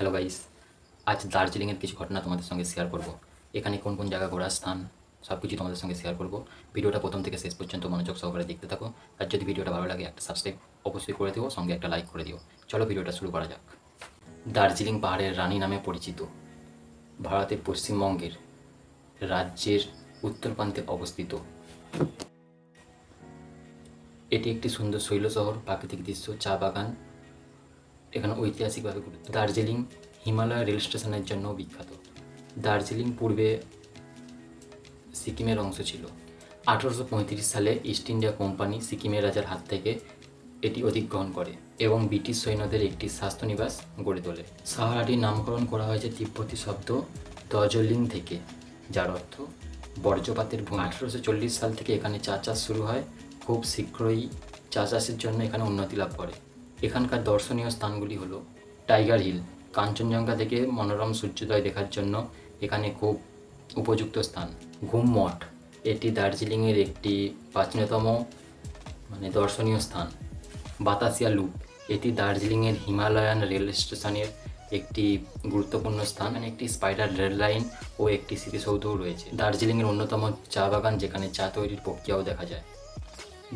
Hello guys, আজ দার্জিলিংয়ের কিছু ঘটনা তোমাদের সঙ্গে শেয়ার করব। এখানে কোন কোন জায়গা ঘোরার স্থান সব কিছু তোমাদের সঙ্গে শেয়ার করব। ভিডিওটা প্রথম থেকে শেষ পর্যন্ত মনোযোগ সহকারে দেখতে থাকো। আর যদি ভিডিওটা ভালো লাগে একটা সাবস্ক্রাইব অবশ্যই করে দিও, সঙ্গে একটা লাইক করে দিও। চলো ভিডিওটা শুরু করা যাক। দার্জিলিং পাহাড়ের রানী নামে পরিচিত, ভারতের পশ্চিমবঙ্গের রাজ্যের উত্তর প্রান্তে অবস্থিত। এটি একটি সুন্দর শৈল শহর, প্রাকৃতিক দৃশ্য, চা বাগান এখানে ঐতিহাসিকভাবে গুরুত্ব। দার্জিলিং হিমালয় রেল স্টেশনের জন্য বিখ্যাত। দার্জিলিং পূর্বে সিকিমের অংশ ছিল। 1835 সালে ইস্ট ইন্ডিয়া কোম্পানি সিকিমের রাজার হাত থেকে এটি অধিগ্রহণ করে এবং ব্রিটিশ সৈন্যদের একটি স্বাস্থ্যনিবাস গড়ে তোলে। শহরটির নামকরণ করা হয়েছে তিব্বতী শব্দ দার্জিলিং থেকে, যার অর্থ বর্জ্যপাতের ভূমি। 1840 সাল থেকে এখানে চা চাষ শুরু হয়। খুব শীঘ্রই চা চাষের জন্য এখানে উন্নতি লাভ করে। এখানকার দর্শনীয় স্থানগুলি হলো টাইগার হিল, কাঞ্চনজঙ্ঘা থেকে মনোরম সূর্যোদয় দেখার জন্য এখানে খুব উপযুক্ত স্থান। ঘুম মঠ, এটি দার্জিলিংয়ের একটি প্রাচীনতম দর্শনীয় স্থান। বাতাসিয়া লুপ, এটি দার্জিলিংয়ের হিমালয়ান রেল স্টেশনের একটি গুরুত্বপূর্ণ স্থান। এখানে একটি স্পাইডার রেল লাইন ও একটি স্মৃতিসৌধও রয়েছে। দার্জিলিংয়ের অন্যতম চা বাগান, যেখানে চা তৈরির প্রক্রিয়াও দেখা যায়।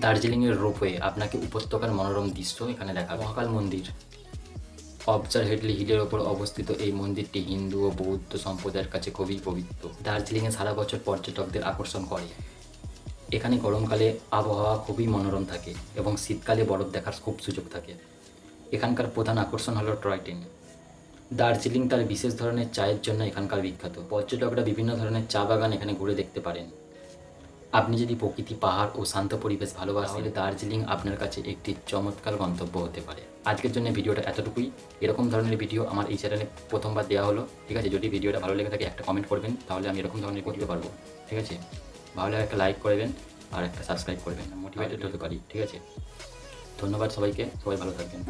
দার্জিলিংয়ের রোপওয়ে আপনাকে উপত্যকার মনোরম দৃশ্য এখানে দেখাবে। মহাকাল মন্দির, অবজার হেডলি হিলের ওপর অবস্থিত এই মন্দিরটি হিন্দু ও বৌদ্ধ সম্প্রদায়ের কাছে খুবই পবিত্র। দার্জিলিংয়ে সারা বছর পর্যটকদের আকর্ষণ করে। এখানে গরমকালে আবহাওয়া খুবই মনোরম থাকে এবং শীতকালে বরফ দেখার খুব সুযোগ থাকে। এখানকার প্রধান আকর্ষণ হলো টয় ট্রেন। দার্জিলিং তার বিশেষ ধরনের চায়ের জন্য এখানকার বিখ্যাত। পর্যটকরা বিভিন্ন ধরনের চা বাগান এখানে ঘুরে দেখতে পারেন। আপনি যদি প্রকৃতি, পাহাড় ও শান্ত পরিবেশ ভালোবাসেন, তাহলে দার্জিলিং আপনার কাছে একটি চমৎকার গন্তব্য হতে পারে। আজকের জন্য ভিডিওটা এতটুকুই। এরকম ধরনের ভিডিও আমার এই চ্যানেলে প্রথমবার দেওয়া হলো, ঠিক আছে? যদি ভিডিওটা ভালো লেগে থাকে একটা কমেন্ট করবেন, তাহলে আমি এরকম ধরনের করতে পারবো, ঠিক আছে? ভালো লাগে একটা লাইক করবেন আর একটা সাবস্ক্রাইব করবেন, মোটিভেটেড হতে পারি, ঠিক আছে? ধন্যবাদ সবাইকে, সবাই ভালো থাকবেন।